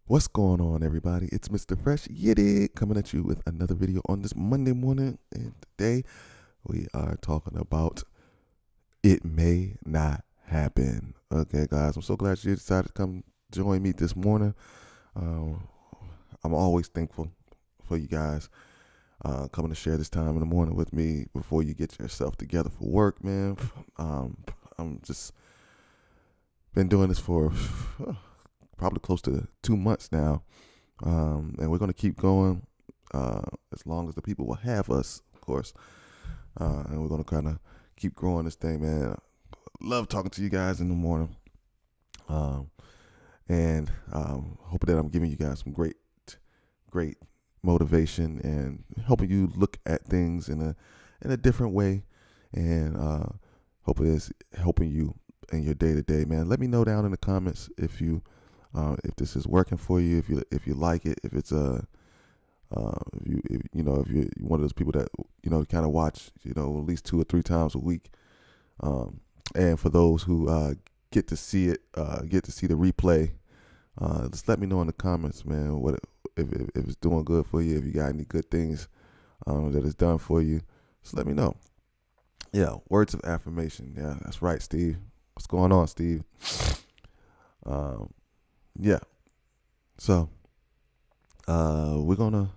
What's going on, everybody? It's Mr. Fresh Yiddy coming at you with another video on this Monday morning. And today we are talking about it may not happen. Okay, guys, I'm so glad you decided to come join me this morning. Um, I'm always thankful for you guys coming to share this time in the morning with me before you get yourself together for work, man. I'm just been doing this for probably close to 2 months now. And we're going to keep going as long as the people will have us, of course. And we're going to kind of keep growing this thing, man. Love talking to you guys in the morning. Um, and hoping that I'm giving you guys some great motivation and helping you look at things in a different way. And hopefully it's helping you in your day to day, man. Let me know down in the comments if this is working for you, if you like it, if it's if you're one of those people that kind of watch at least 2 or 3 times a week, and for those who get to see it, get to see the replay, just let me know in the comments, man, what if it's doing good for you, if you got any good things that it's done for you, just let me know. Yeah, words of affirmation. Yeah, that's right, Steve. What's going on, Steve? Um, yeah. So we're gonna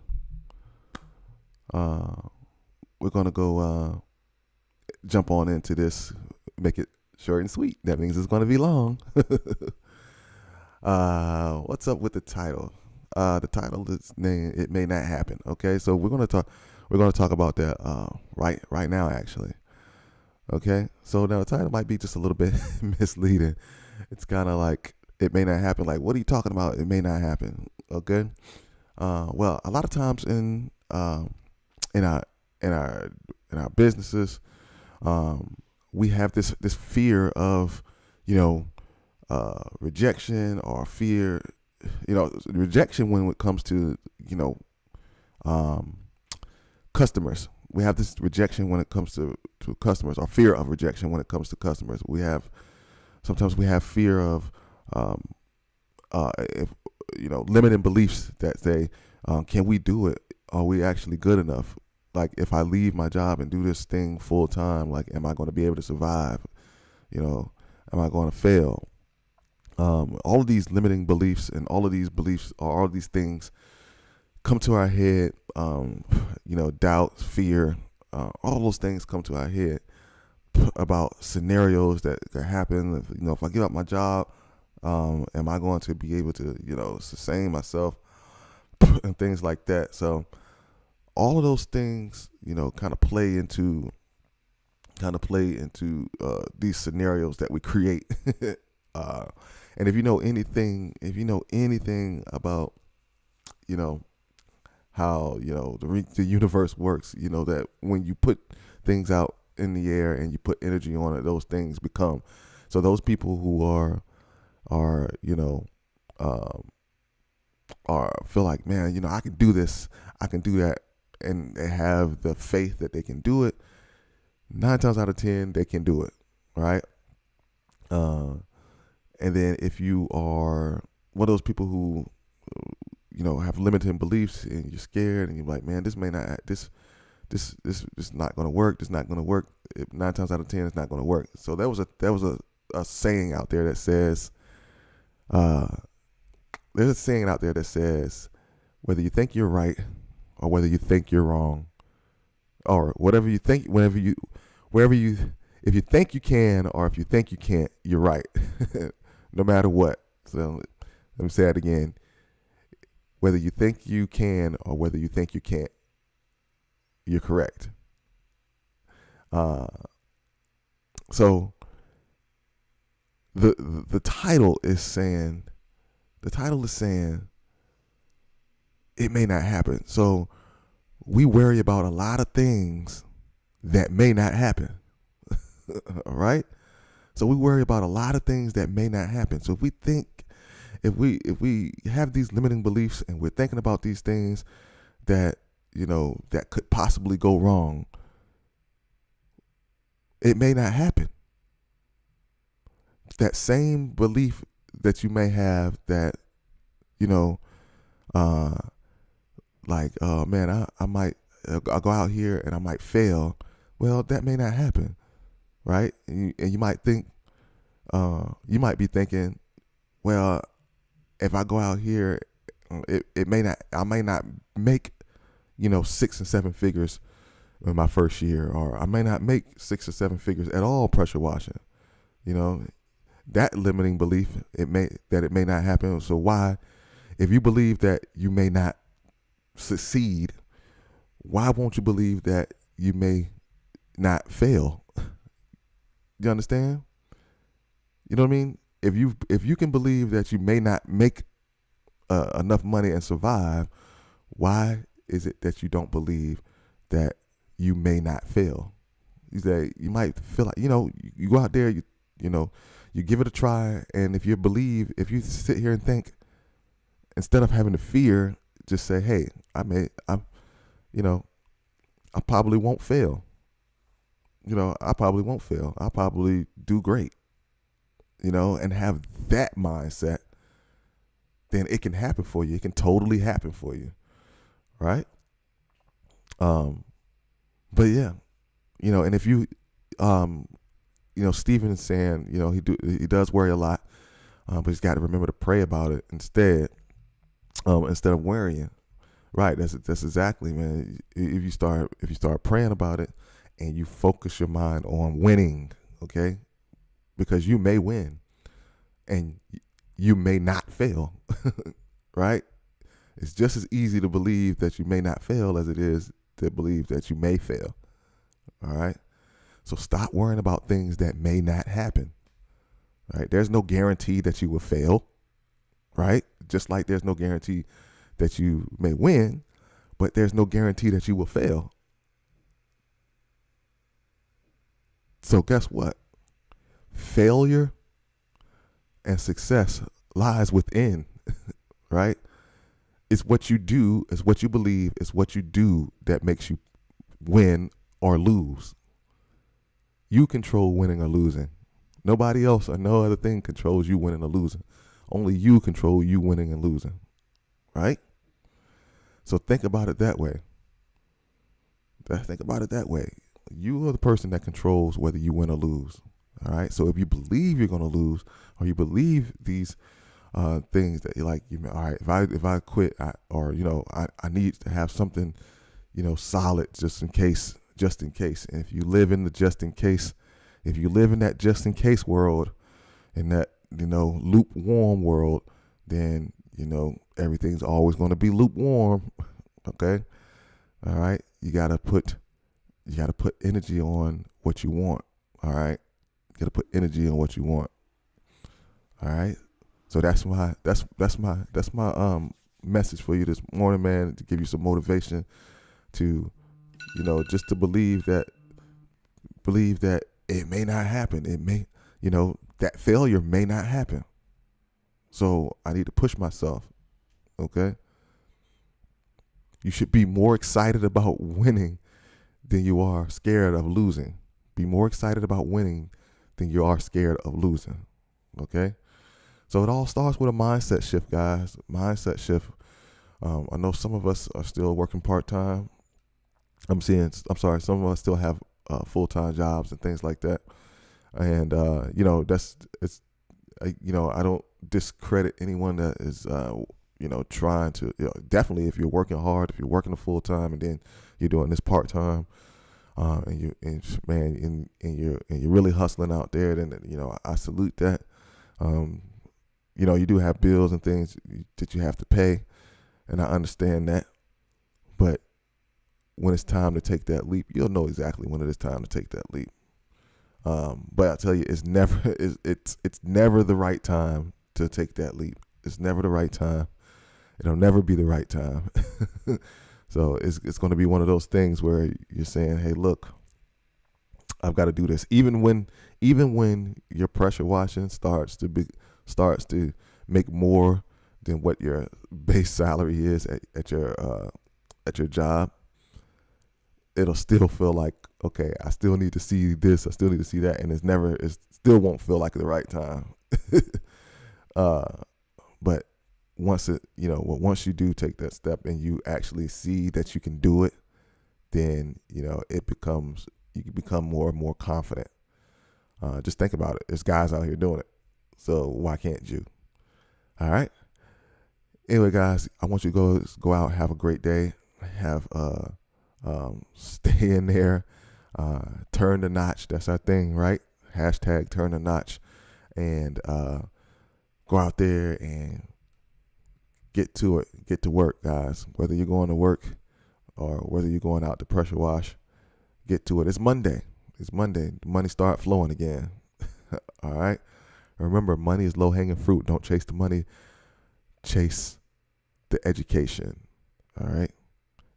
uh, go jump on into this, make it short and sweet. That means it's gonna be long. What's up with the title? The title is named "It May Not Happen." Okay, so we're gonna talk. We're gonna talk about that right now, actually. Okay, so now the title might be just a little bit misleading. It's kind of like it may not happen. Like, what are you talking about? It may not happen. Okay. Well, a lot of times in our in our in our businesses, we have this fear of, rejection, or fear, rejection when it comes to um, customers. We have this rejection when it comes to customers, or fear of rejection when it comes to customers. Sometimes we have fear of if limiting beliefs that say, can we do it? Are we actually good enough? Like, if I leave my job and do this thing full time, like, am I going to be able to survive? Am I going to fail? All of these limiting beliefs and all of these beliefs, or all of these things, come to our head. Doubt, fear, all those things come to our head about scenarios that could happen. If I give up my job, am I going to be able to, sustain myself and things like that? So all of those things, kind of play into these scenarios that we create. uh, and if you know anything about, you know, how the universe works, that when you put things out in the air and you put energy on it, those things become. So those people who are um, feel like, man, I can do this, I can do that, and they have the faith that they can do it. 9 times out of 10, they can do it, right? Uh, and then if you are one of those people who have limiting beliefs, and you're scared, and you're like, man, this not gonna work. This not gonna work. 9 times out of 10, it's not gonna work. So there was a saying out there that says, uh, there's a saying out there that says, whether you think you're right or whether you think you're wrong, or whatever you think, wherever you, if you think you can or if you think you can't, you're right, no matter what. So let me say it again. Whether you think you can or whether you think you can't, you're correct. Uh, so the title is saying, it may not happen. So we worry about a lot of things that may not happen. All right. So we worry about a lot of things that may not happen. So if we have these limiting beliefs, and we're thinking about these things that that could possibly go wrong, it may not happen. That same belief that you may have, that you know, uh, like, man, I might, I'll go out here and I might fail. Well, that may not happen, right? And you might think, you might be thinking, well, if I go out here, it may not, I may not make, 6 and 7 figures in my first year, or I may not make 6 or 7 figures at all pressure washing. You know, that limiting belief, it may not happen. So why, if you believe that you may not succeed, why won't you believe that you may not fail? You understand? You know what I mean? If you can believe that you may not make enough money and survive, why is it that you don't believe that you may not fail? You say you might feel like, you go out there, you give it a try, and if you sit here and think, instead of having to fear, just say, hey, I probably won't fail. I probably won't fail. I'll probably do great. And have that mindset, then it can happen for you. It can totally happen for you, right? But yeah, and if you, Stephen is saying, he does worry a lot, but he's got to remember to pray about it instead of worrying. Right, that's exactly, man. If you start praying about it, and you focus your mind on winning, okay, because you may win, and you may not fail, right? It's just as easy to believe that you may not fail as it is to believe that you may fail. All right, so stop worrying about things that may not happen. Right, there's no guarantee that you will fail. Right, just like there's no guarantee that you may win, but there's no guarantee that you will fail. So guess what? Failure and success lies within, right? It's what you do, it's what you believe, it's what you do that makes you win or lose. You control winning or losing. Nobody else or no other thing controls you winning or losing. Only you control you winning and losing, right? So think about it that way. Think about it that way. You are the person that controls whether you win or lose. All right. So if you believe you're going to lose, or you believe these things that you're like, all right, if I quit, I need to have something, solid just in case. And if you live in the just in case, if you live in that just in case world, in that lukewarm world, then everything's always going to be lukewarm. Okay. All right. You gotta put energy on what you want. All right. You gotta put energy on what you want. All right. So that's my message for you this morning, man, to give you some motivation to, just to believe that it may not happen. It may, that failure may not happen. So I need to push myself. Okay. You should be more excited about winning than you are scared of losing. Be more excited about winning than you are scared of losing. Okay? So it all starts with a mindset shift, guys. Mindset shift. I know some of us are still working part-time. Some of us still have full-time jobs and things like that. And, I don't discredit anyone that is, trying to, definitely if you're working hard, if you're working a full time and then you're doing this part time, and you're really hustling out there, then I salute that. You do have bills and things that you have to pay, and I understand that. But when it's time to take that leap, you'll know exactly when it is time to take that leap. But I tell you, it's never the right time to take that leap. It's never the right time. It'll never be the right time. So it's going to be one of those things where you're saying, hey, look, I've got to do this. Even when your pressure washing starts to make more than what your base salary is at your job, it'll still feel like, okay, I still need to see this, I still need to see that, and it still won't feel like the right time. But once you do take that step and you actually see that you can do it, then you can become more and more confident. Just think about it. There's guys out here doing it, so why can't you? All right. Anyway, guys, I want you to go out, have a great day, have stay in there, turn the notch. That's our thing, right? Hashtag turn the notch, and go out there and get to it. Get to work, guys. Whether you're going to work or whether you're going out to pressure wash, get to it. It's Monday. It's Monday. The money start flowing again. All right. Remember, money is low hanging fruit. Don't chase the money. Chase the education. All right.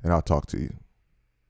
And I'll talk to you.